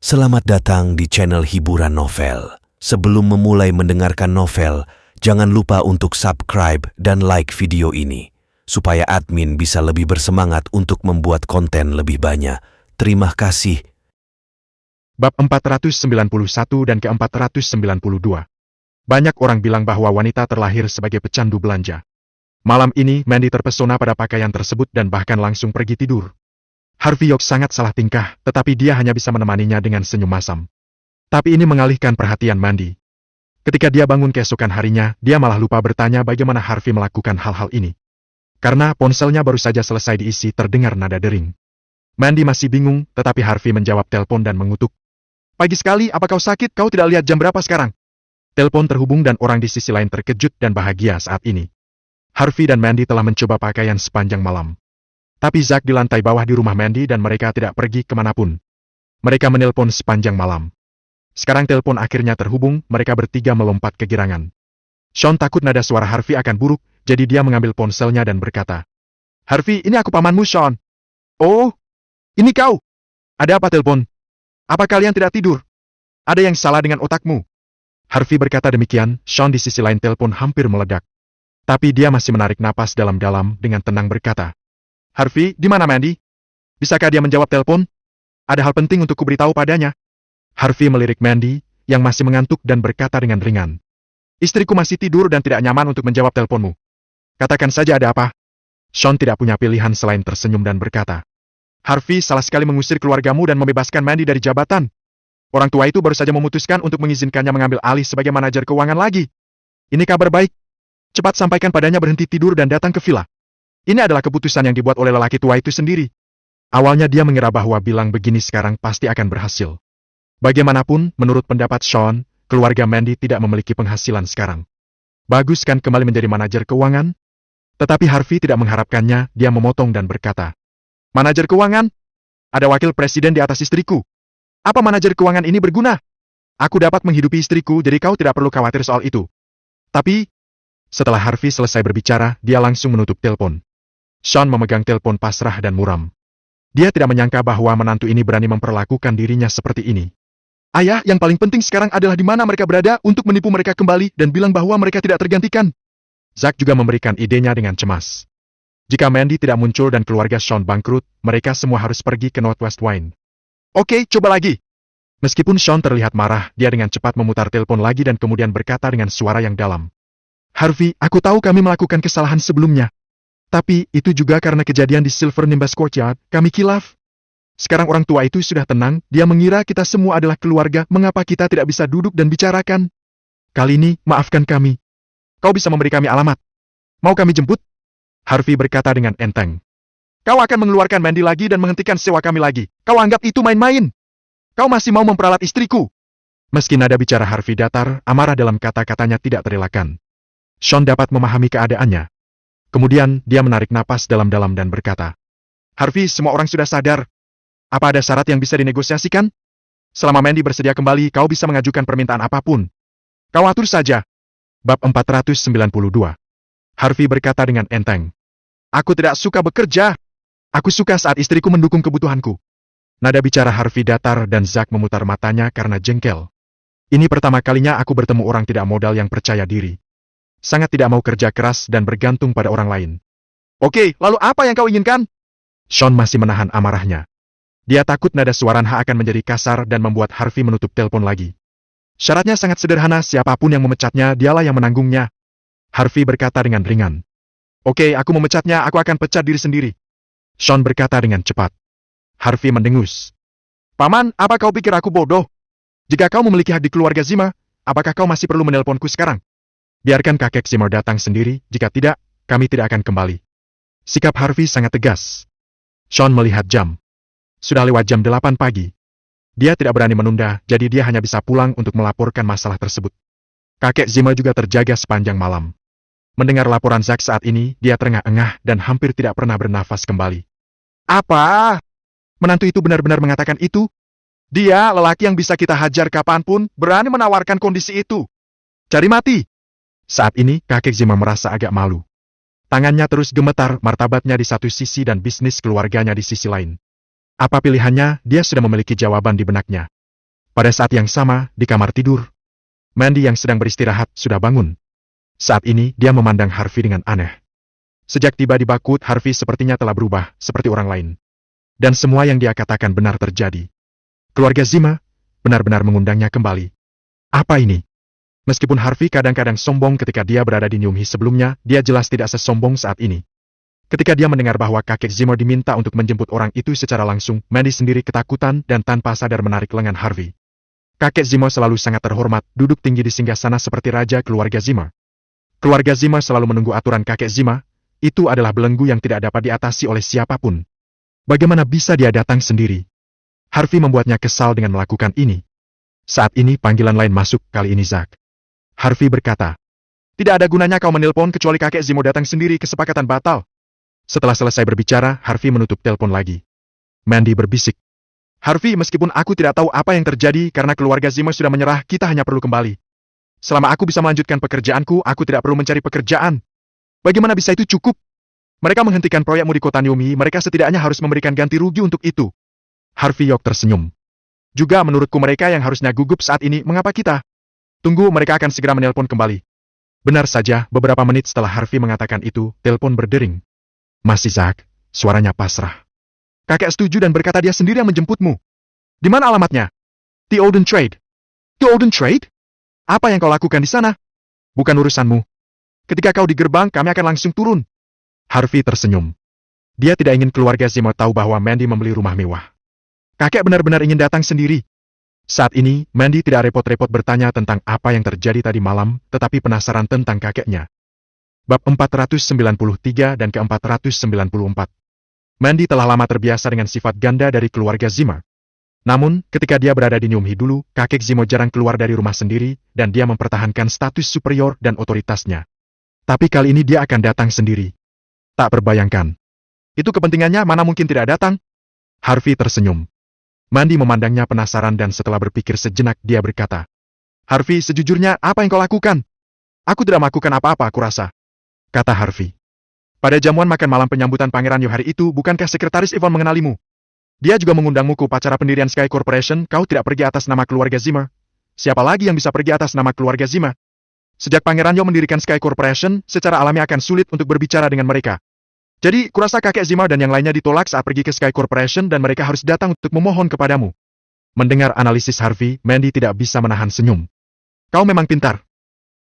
Selamat datang di channel hiburan novel. Sebelum memulai mendengarkan novel, jangan lupa untuk subscribe dan like video ini, supaya admin bisa lebih bersemangat untuk membuat konten lebih banyak. Terima kasih. Bab 491 dan ke-492. Banyak orang bilang bahwa wanita terlahir sebagai pecandu belanja. Malam ini, Mandy terpesona pada pakaian tersebut dan bahkan langsung pergi tidur. Harvey York sangat salah tingkah, tetapi dia hanya bisa menemaninya dengan senyum masam. Tapi ini mengalihkan perhatian Mandy. Ketika dia bangun keesokan harinya, dia malah lupa bertanya bagaimana Harvey melakukan hal-hal ini. Karena ponselnya baru saja selesai diisi, terdengar nada dering. Mandy masih bingung, tetapi Harvey menjawab telepon dan mengutuk. "Pagi sekali, apa kau sakit? Kau tidak lihat jam berapa sekarang?" Telepon terhubung dan orang di sisi lain terkejut dan bahagia saat ini. Harvey dan Mandy telah mencoba pakaian sepanjang malam. Tapi Zack di lantai bawah di rumah Mandy dan mereka tidak pergi kemanapun. Mereka menelpon sepanjang malam. Sekarang telepon akhirnya terhubung, mereka bertiga melompat kegirangan. Sean takut nada suara Harvey akan buruk, jadi dia mengambil ponselnya dan berkata, "Harvey, ini aku pamanmu, Sean." "Oh, ini kau. Ada apa telepon? Apa kalian tidak tidur? Ada yang salah dengan otakmu?" Harvey berkata demikian, Sean di sisi lain telepon hampir meledak. Tapi dia masih menarik napas dalam-dalam dengan tenang berkata, "Harvey, di mana Mandy? Bisakah dia menjawab telepon? Ada hal penting untuk kuberitahu padanya." Harvey melirik Mandy, yang masih mengantuk dan berkata dengan ringan, "Istriku masih tidur dan tidak nyaman untuk menjawab teleponmu. Katakan saja ada apa?" Sean tidak punya pilihan selain tersenyum dan berkata, "Harvey salah sekali mengusir keluargamu dan membebaskan Mandy dari jabatan. Orang tua itu baru saja memutuskan untuk mengizinkannya mengambil alih sebagai manajer keuangan lagi. Ini kabar baik. Cepat sampaikan padanya berhenti tidur dan datang ke villa. Ini adalah keputusan yang dibuat oleh lelaki tua itu sendiri." Awalnya dia mengira bahwa bilang begini sekarang pasti akan berhasil. Bagaimanapun, menurut pendapat Sean, keluarga Mandy tidak memiliki penghasilan sekarang. Bagus kan kembali menjadi manajer keuangan? Tetapi Harvey tidak mengharapkannya, dia memotong dan berkata, "Manajer keuangan? Ada wakil presiden di atas istriku. Apa manajer keuangan ini berguna? Aku dapat menghidupi istriku, jadi kau tidak perlu khawatir soal itu." Tapi, setelah Harvey selesai berbicara, dia langsung menutup telepon. Sean memegang telepon pasrah dan muram. Dia tidak menyangka bahwa menantu ini berani memperlakukan dirinya seperti ini. "Ayah, yang paling penting sekarang adalah di mana mereka berada untuk menipu mereka kembali dan bilang bahwa mereka tidak tergantikan." Zack juga memberikan idenya dengan cemas. Jika Mandy tidak muncul dan keluarga Sean bangkrut, mereka semua harus pergi ke Northwest Wine. "Oke, coba lagi." Meskipun Sean terlihat marah, dia dengan cepat memutar telepon lagi dan kemudian berkata dengan suara yang dalam, "Harvey, aku tahu kami melakukan kesalahan sebelumnya. Tapi, itu juga karena kejadian di Silver Nimbus Courtyard, kami kilaf. Sekarang orang tua itu sudah tenang, dia mengira kita semua adalah keluarga, mengapa kita tidak bisa duduk dan bicarakan? Kali ini, maafkan kami. Kau bisa memberi kami alamat? Mau kami jemput?" Harvey berkata dengan enteng. "Kau akan mengeluarkan Mandy lagi dan menghentikan sewa kami lagi. Kau anggap itu main-main? Kau masih mau memperalat istriku?" Meski nada bicara Harvey datar, amarah dalam kata-katanya tidak terelakkan. Sean dapat memahami keadaannya. Kemudian, dia menarik napas dalam-dalam dan berkata, "Harvey, semua orang sudah sadar. Apa ada syarat yang bisa dinegosiasikan? Selama Mandy bersedia kembali, kau bisa mengajukan permintaan apapun. Kau atur saja." Bab 492. Harvey berkata dengan enteng, "Aku tidak suka bekerja. Aku suka saat istriku mendukung kebutuhanku." Nada bicara Harvey datar dan Zack memutar matanya karena jengkel. Ini pertama kalinya aku bertemu orang tidak modal yang percaya diri. Sangat tidak mau kerja keras dan bergantung pada orang lain. "Oke, lalu apa yang kau inginkan?" Sean masih menahan amarahnya. Dia takut nada suara H akan menjadi kasar dan membuat Harvey menutup telepon lagi. "Syaratnya sangat sederhana, siapapun yang memecatnya, dialah yang menanggungnya." Harvey berkata dengan ringan. "Oke, aku memecatnya, aku akan pecat diri sendiri." Sean berkata dengan cepat. Harvey mendengus. "Paman, apa kau pikir aku bodoh? Jika kau memiliki hak di keluarga Zimmer, apakah kau masih perlu menelponku sekarang? Biarkan kakek Zimmer datang sendiri, jika tidak, kami tidak akan kembali." Sikap Harvey sangat tegas. Sean melihat jam. Sudah lewat jam 8 pagi. Dia tidak berani menunda, jadi dia hanya bisa pulang untuk melaporkan masalah tersebut. Kakek Zimmer juga terjaga sepanjang malam. Mendengar laporan Zack saat ini, dia terengah-engah dan hampir tidak pernah bernafas kembali. "Apa? Menantu itu benar-benar mengatakan itu? Dia, lelaki yang bisa kita hajar kapanpun, berani menawarkan kondisi itu. Cari mati." Saat ini, kakek Zimmer merasa agak malu. Tangannya terus gemetar, martabatnya di satu sisi dan bisnis keluarganya di sisi lain. Apa pilihannya, dia sudah memiliki jawaban di benaknya. Pada saat yang sama, di kamar tidur, Mandy yang sedang beristirahat sudah bangun. Saat ini, dia memandang Harvey dengan aneh. Sejak tiba di Bakut, Harvey sepertinya telah berubah, seperti orang lain. Dan semua yang dia katakan benar terjadi. Keluarga Zima benar-benar mengundangnya kembali. Apa ini? Meskipun Harvey kadang-kadang sombong ketika dia berada di Nyumhi sebelumnya, dia jelas tidak sesombong saat ini. Ketika dia mendengar bahwa kakek Zima diminta untuk menjemput orang itu secara langsung, Mandy sendiri ketakutan dan tanpa sadar menarik lengan Harvey. Kakek Zima selalu sangat terhormat, duduk tinggi di singgasana seperti raja keluarga Zima. Keluarga Zima selalu menunggu aturan kakek Zima, itu adalah belenggu yang tidak dapat diatasi oleh siapapun. Bagaimana bisa dia datang sendiri? Harvey membuatnya kesal dengan melakukan ini. Saat ini panggilan lain masuk, kali ini Zack. Harvey berkata, "Tidak ada gunanya kau menelpon kecuali kakek Zimo datang sendiri, kesepakatan batal." Setelah selesai berbicara, Harvey menutup telepon lagi. Mandy berbisik, "Harvey, meskipun aku tidak tahu apa yang terjadi karena keluarga Zimo sudah menyerah, kita hanya perlu kembali. Selama aku bisa melanjutkan pekerjaanku, aku tidak perlu mencari pekerjaan. Bagaimana bisa itu cukup? Mereka menghentikan proyekmu di kota Nyumi, mereka setidaknya harus memberikan ganti rugi untuk itu." Harvey York tersenyum. "Juga menurutku mereka yang harusnya gugup saat ini, mengapa kita? Tunggu, mereka akan segera menelpon kembali." Benar saja, beberapa menit setelah Harvey mengatakan itu, telepon berdering. "Masih Zack," suaranya pasrah. "Kakek setuju dan berkata dia sendiri yang menjemputmu. Di mana alamatnya?" "The Olden Trade." "The Olden Trade? Apa yang kau lakukan di sana?" "Bukan urusanmu. Ketika kau di gerbang, kami akan langsung turun." Harvey tersenyum. Dia tidak ingin keluarga Zimo tahu bahwa Mandy membeli rumah mewah. Kakek benar-benar ingin datang sendiri. Saat ini, Mandy tidak repot-repot bertanya tentang apa yang terjadi tadi malam, tetapi penasaran tentang kakeknya. Bab 493 dan ke-494. Mandy telah lama terbiasa dengan sifat ganda dari keluarga Zima. Namun, ketika dia berada di Nyumhi dulu, kakek Zimo jarang keluar dari rumah sendiri, dan dia mempertahankan status superior dan otoritasnya. Tapi kali ini dia akan datang sendiri. Tak terbayangkan. Itu kepentingannya, mana mungkin tidak datang? Harvey tersenyum. Mandy memandangnya penasaran dan setelah berpikir sejenak dia berkata, "Harvey, sejujurnya apa yang kau lakukan?" "Aku tidak melakukan apa-apa, aku rasa," kata Harvey. "Pada jamuan makan malam penyambutan Pangeran Yo hari itu, bukankah Sekretaris Ivan mengenalimu? Dia juga mengundangmu ke upacara pendirian Sky Corporation, kau tidak pergi atas nama keluarga Zima. Siapa lagi yang bisa pergi atas nama keluarga Zima? Sejak Pangeran Yo mendirikan Sky Corporation, secara alami akan sulit untuk berbicara dengan mereka. Jadi, kurasa kakek Zima dan yang lainnya ditolak saat pergi ke Sky Corporation dan mereka harus datang untuk memohon kepadamu." Mendengar analisis Harvey, Mandy tidak bisa menahan senyum. "Kau memang pintar.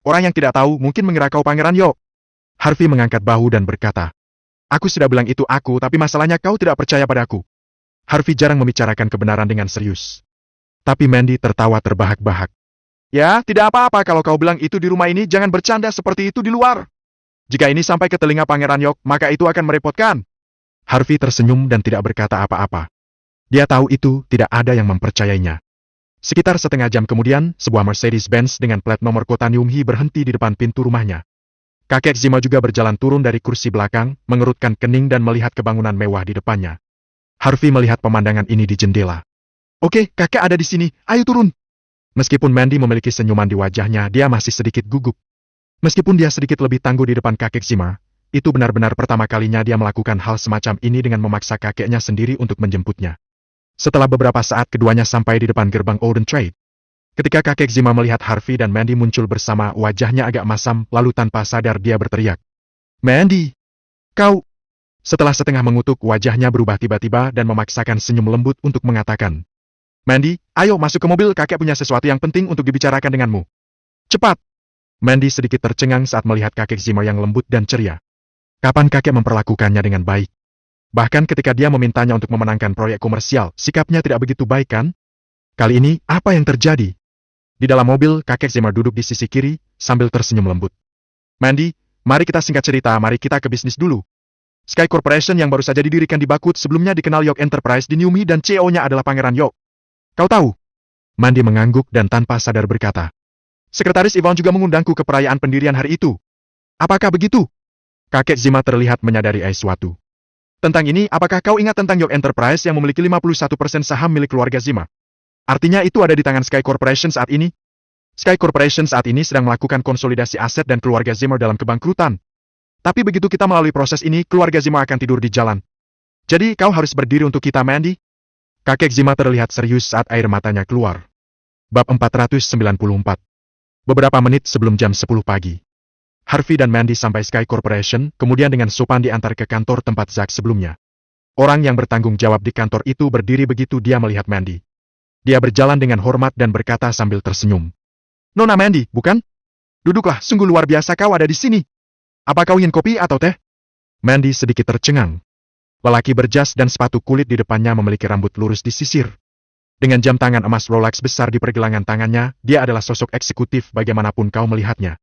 Orang yang tidak tahu mungkin mengira kau Pangeran Yo." Harvey mengangkat bahu dan berkata, "Aku sudah bilang itu aku, tapi masalahnya kau tidak percaya padaku." Harvey jarang membicarakan kebenaran dengan serius. Tapi Mandy tertawa terbahak-bahak. "Ya, tidak apa-apa kalau kau bilang itu di rumah ini, jangan bercanda seperti itu di luar. Jika ini sampai ke telinga Pangeran Yok, maka itu akan merepotkan." Harvey tersenyum dan tidak berkata apa-apa. Dia tahu itu tidak ada yang mempercayainya. Sekitar setengah jam kemudian, sebuah Mercedes-Benz dengan plat nomor kota Nyumhi berhenti di depan pintu rumahnya. Kakek Zima juga berjalan turun dari kursi belakang, mengerutkan kening dan melihat kebangunan mewah di depannya. Harvey melihat pemandangan ini di jendela. "Oke, kakek ada di sini, ayo turun." Meskipun Mandy memiliki senyuman di wajahnya, dia masih sedikit gugup. Meskipun dia sedikit lebih tangguh di depan kakek Zima, itu benar-benar pertama kalinya dia melakukan hal semacam ini dengan memaksa kakeknya sendiri untuk menjemputnya. Setelah beberapa saat keduanya sampai di depan gerbang Olden Trade. Ketika kakek Zima melihat Harvey dan Mandy muncul bersama, wajahnya agak masam, lalu tanpa sadar dia berteriak, "Mandy! Kau!" Setelah setengah mengutuk, wajahnya berubah tiba-tiba dan memaksakan senyum lembut untuk mengatakan, "Mandy, ayo masuk ke mobil, kakek punya sesuatu yang penting untuk dibicarakan denganmu. Cepat!" Mandy sedikit tercengang saat melihat kakek Zima yang lembut dan ceria. Kapan kakek memperlakukannya dengan baik? Bahkan ketika dia memintanya untuk memenangkan proyek komersial, sikapnya tidak begitu baik kan? Kali ini, apa yang terjadi? Di dalam mobil, kakek Zima duduk di sisi kiri, sambil tersenyum lembut. "Mandy, mari kita singkat cerita, mari kita ke bisnis dulu. Sky Corporation yang baru saja didirikan di Bakut sebelumnya dikenal Yok Enterprise di Nyumi dan CEO-nya adalah Pangeran Yok. Kau tahu?" Mandy mengangguk dan tanpa sadar berkata, "Sekretaris Ivan juga mengundangku ke perayaan pendirian hari itu. Apakah begitu?" Kakek Zima terlihat menyadari sesuatu. "Tentang ini, apakah kau ingat tentang Yok Enterprise yang memiliki 51% saham milik keluarga Zima? Artinya itu ada di tangan Sky Corporation saat ini? Sky Corporation saat ini sedang melakukan konsolidasi aset dan keluarga Zima dalam kebangkrutan. Tapi begitu kita melalui proses ini, keluarga Zima akan tidur di jalan. Jadi kau harus berdiri untuk kita, Mandy." Kakek Zima terlihat serius saat air matanya keluar. Bab 494. Beberapa menit sebelum jam 10 pagi. Harvey dan Mandy sampai Sky Corporation, kemudian dengan sopan diantar ke kantor tempat Zack sebelumnya. Orang yang bertanggung jawab di kantor itu berdiri begitu dia melihat Mandy. Dia berjalan dengan hormat dan berkata sambil tersenyum. "Nona Mandy, bukan? Duduklah, sungguh luar biasa kau ada di sini. Apa kau ingin kopi atau teh?" Mandy sedikit tercengang. Lelaki berjas dan sepatu kulit di depannya memiliki rambut lurus disisir. Dengan jam tangan emas Rolex besar di pergelangan tangannya, dia adalah sosok eksekutif bagaimanapun kau melihatnya.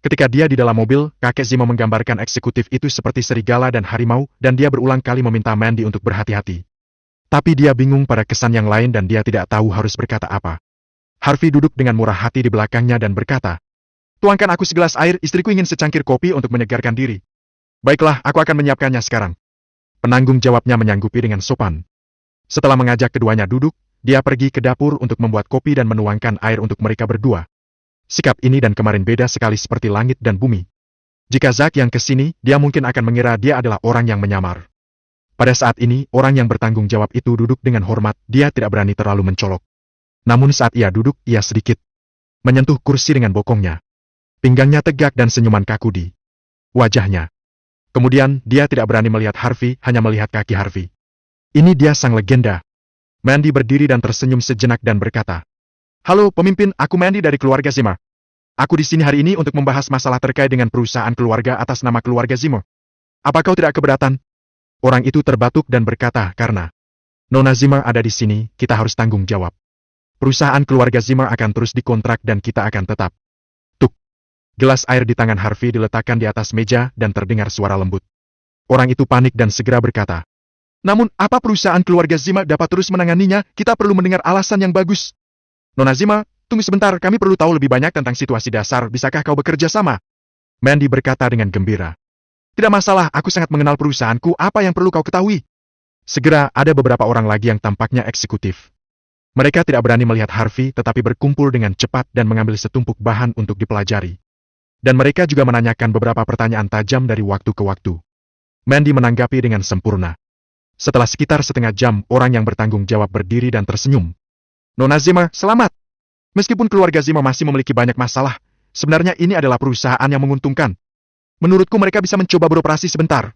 Ketika dia di dalam mobil, kakek Zimo menggambarkan eksekutif itu seperti serigala dan harimau, dan dia berulang kali meminta Mandy untuk berhati-hati. Tapi dia bingung pada kesan yang lain dan dia tidak tahu harus berkata apa. Harvey duduk dengan murah hati di belakangnya dan berkata, "Tuangkan aku segelas air, istriku ingin secangkir kopi untuk menyegarkan diri." "Baiklah, aku akan menyiapkannya sekarang." Penanggung jawabnya menyanggupi dengan sopan. Setelah mengajak keduanya duduk, dia pergi ke dapur untuk membuat kopi dan menuangkan air untuk mereka berdua. Sikap ini dan kemarin beda sekali seperti langit dan bumi. Jika Zack yang kesini, dia mungkin akan mengira dia adalah orang yang menyamar. Pada saat ini, orang yang bertanggung jawab itu duduk dengan hormat, dia tidak berani terlalu mencolok. Namun saat ia duduk, ia sedikit menyentuh kursi dengan bokongnya. Pinggangnya tegak dan senyuman kaku di wajahnya. Kemudian, dia tidak berani melihat Harvey, hanya melihat kaki Harvey. Ini dia sang legenda. Mandy berdiri dan tersenyum sejenak dan berkata, "Halo pemimpin, aku Mandy dari keluarga Zimmer. Aku di sini hari ini untuk membahas masalah terkait dengan perusahaan keluarga atas nama keluarga Zimmer. Apa kau tidak keberatan?" Orang itu terbatuk dan berkata, "Karena Nona Zimmer ada di sini, kita harus tanggung jawab. Perusahaan keluarga Zimmer akan terus dikontrak dan kita akan tetap." Tuk. Gelas air di tangan Harvey diletakkan di atas meja dan terdengar suara lembut. Orang itu panik dan segera berkata, "Namun, apa perusahaan keluarga Zimmer dapat terus menanganinya? Kita perlu mendengar alasan yang bagus." "Nona Zimmer, tunggu sebentar, kami perlu tahu lebih banyak tentang situasi dasar, bisakah kau bekerja sama?" Mandy berkata dengan gembira. "Tidak masalah, aku sangat mengenal perusahaanku, apa yang perlu kau ketahui?" Segera, ada beberapa orang lagi yang tampaknya eksekutif. Mereka tidak berani melihat Harvey tetapi berkumpul dengan cepat dan mengambil setumpuk bahan untuk dipelajari. Dan mereka juga menanyakan beberapa pertanyaan tajam dari waktu ke waktu. Mandy menanggapi dengan sempurna. Setelah sekitar setengah jam, orang yang bertanggung jawab berdiri dan tersenyum. "Nona Zimmer, selamat. Meskipun keluarga Zimmer masih memiliki banyak masalah, sebenarnya ini adalah perusahaan yang menguntungkan. Menurutku mereka bisa mencoba beroperasi sebentar.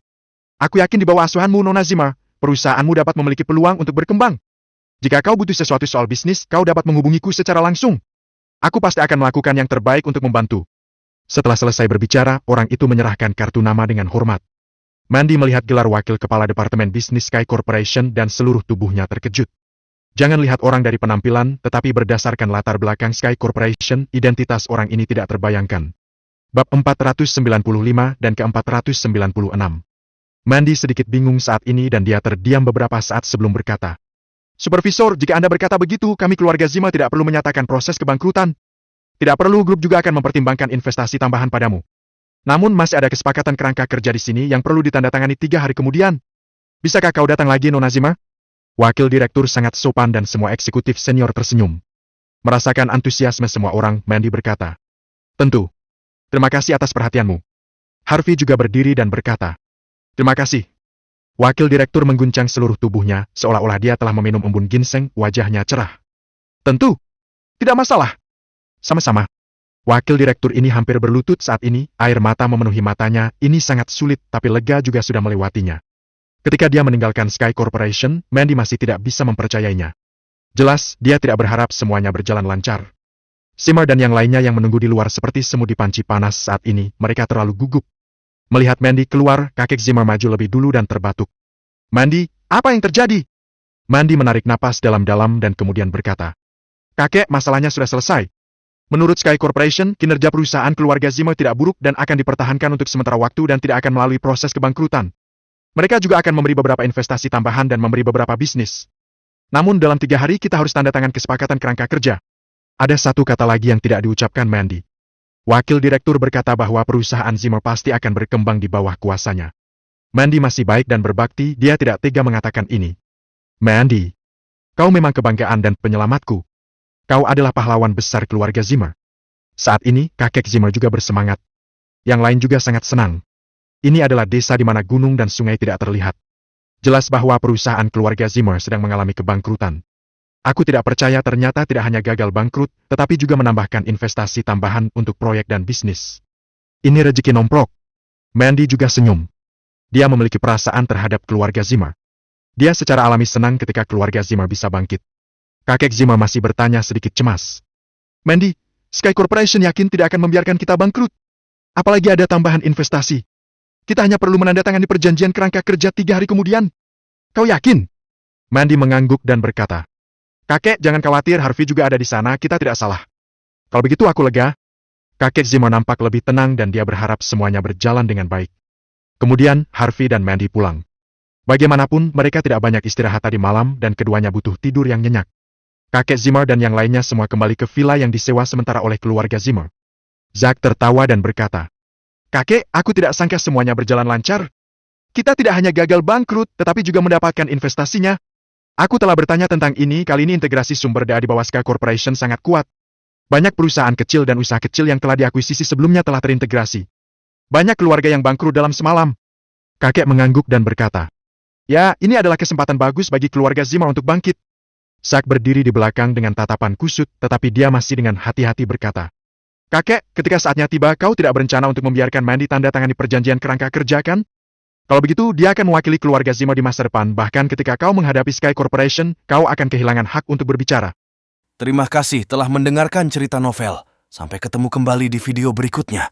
Aku yakin di bawah asuhanmu, Nona Zimmer, perusahaanmu dapat memiliki peluang untuk berkembang. Jika kau butuh sesuatu soal bisnis, kau dapat menghubungiku secara langsung. Aku pasti akan melakukan yang terbaik untuk membantu." Setelah selesai berbicara, orang itu menyerahkan kartu nama dengan hormat. Mandy melihat gelar wakil kepala Departemen Bisnis Sky Corporation dan seluruh tubuhnya terkejut. Jangan lihat orang dari penampilan, tetapi berdasarkan latar belakang Sky Corporation, identitas orang ini tidak terbayangkan. Bab 495 dan ke-496. Mandy sedikit bingung saat ini dan dia terdiam beberapa saat sebelum berkata, "Supervisor, jika Anda berkata begitu, kami keluarga Zimmer tidak perlu menyatakan proses kebangkrutan. Tidak perlu, grup juga akan mempertimbangkan investasi tambahan padamu. Namun masih ada kesepakatan kerangka kerja di sini yang perlu ditandatangani 3 hari kemudian. Bisakah kau datang lagi, Nona Zimmer?" Wakil direktur sangat sopan dan semua eksekutif senior tersenyum. Merasakan antusiasme semua orang, Mandy berkata, "Tentu. Terima kasih atas perhatianmu." Harvey juga berdiri dan berkata, "Terima kasih." Wakil direktur mengguncang seluruh tubuhnya, seolah-olah dia telah meminum embun ginseng, wajahnya cerah. "Tentu. Tidak masalah. Sama-sama." Wakil direktur ini hampir berlutut saat ini, air mata memenuhi matanya, ini sangat sulit tapi lega juga sudah melewatinya. Ketika dia meninggalkan Sky Corporation, Mandy masih tidak bisa mempercayainya. Jelas, dia tidak berharap semuanya berjalan lancar. Zimmer dan yang lainnya yang menunggu di luar seperti semut di panci panas saat ini, mereka terlalu gugup. Melihat Mandy keluar, kakek Zimmer maju lebih dulu dan terbatuk. "Mandy, apa yang terjadi?" Mandy menarik napas dalam-dalam dan kemudian berkata, "Kakek, masalahnya sudah selesai. Menurut Sky Corporation, kinerja perusahaan keluarga Zimmer tidak buruk dan akan dipertahankan untuk sementara waktu dan tidak akan melalui proses kebangkrutan. Mereka juga akan memberi beberapa investasi tambahan dan memberi beberapa bisnis. Namun dalam 3 hari kita harus tanda tangan kesepakatan kerangka kerja." Ada satu kata lagi yang tidak diucapkan Mandy. Wakil direktur berkata bahwa perusahaan Zimmer pasti akan berkembang di bawah kuasanya. Mandy masih baik dan berbakti, dia tidak tega mengatakan ini. "Mandy, kau memang kebanggaan dan penyelamatku. Kau adalah pahlawan besar keluarga Zimmer." Saat ini, kakek Zimmer juga bersemangat. Yang lain juga sangat senang. Ini adalah desa di mana gunung dan sungai tidak terlihat. Jelas bahwa perusahaan keluarga Zimmer sedang mengalami kebangkrutan. Aku tidak percaya ternyata tidak hanya gagal bangkrut, tetapi juga menambahkan investasi tambahan untuk proyek dan bisnis. Ini rezeki nomplok. Mandy juga senyum. Dia memiliki perasaan terhadap keluarga Zimmer. Dia secara alami senang ketika keluarga Zimmer bisa bangkit. Kakek Zimmer masih bertanya sedikit cemas. Mandy, Sky Corporation yakin tidak akan membiarkan kita bangkrut? Apalagi ada tambahan investasi. Kita hanya perlu menandatangani perjanjian kerangka kerja 3 hari kemudian. Kau yakin? Mandy mengangguk dan berkata, Kakek, jangan khawatir, Harvey juga ada di sana, kita tidak salah. Kalau begitu aku lega. Kakek Zimmer nampak lebih tenang dan dia berharap semuanya berjalan dengan baik. Kemudian, Harvey dan Mandy pulang. Bagaimanapun, mereka tidak banyak istirahat tadi malam dan keduanya butuh tidur yang nyenyak. Kakek Zimmer dan yang lainnya semua kembali ke villa yang disewa sementara oleh keluarga Zimmer. Zack tertawa dan berkata, Kakek, aku tidak sangka semuanya berjalan lancar. Kita tidak hanya gagal bangkrut, tetapi juga mendapatkan investasinya. Aku telah bertanya tentang ini, kali ini integrasi sumber daya di bawah Sky Corporation sangat kuat. Banyak perusahaan kecil dan usaha kecil yang telah diakuisisi sebelumnya telah terintegrasi. Banyak keluarga yang bangkrut dalam semalam. Kakek mengangguk dan berkata, Ya, ini adalah kesempatan bagus bagi keluarga Zimmer untuk bangkit. Zack berdiri di belakang dengan tatapan kusut, tetapi dia masih dengan hati-hati berkata, Kakek, ketika saatnya tiba, kau tidak berencana untuk membiarkan Mandy tanda tangani perjanjian kerangka kerja, kan? Kalau begitu, dia akan mewakili keluarga Zimmer di masa depan, bahkan ketika kau menghadapi Sky Corporation, kau akan kehilangan hak untuk berbicara. Terima kasih telah mendengarkan cerita novel. Sampai ketemu kembali di video berikutnya.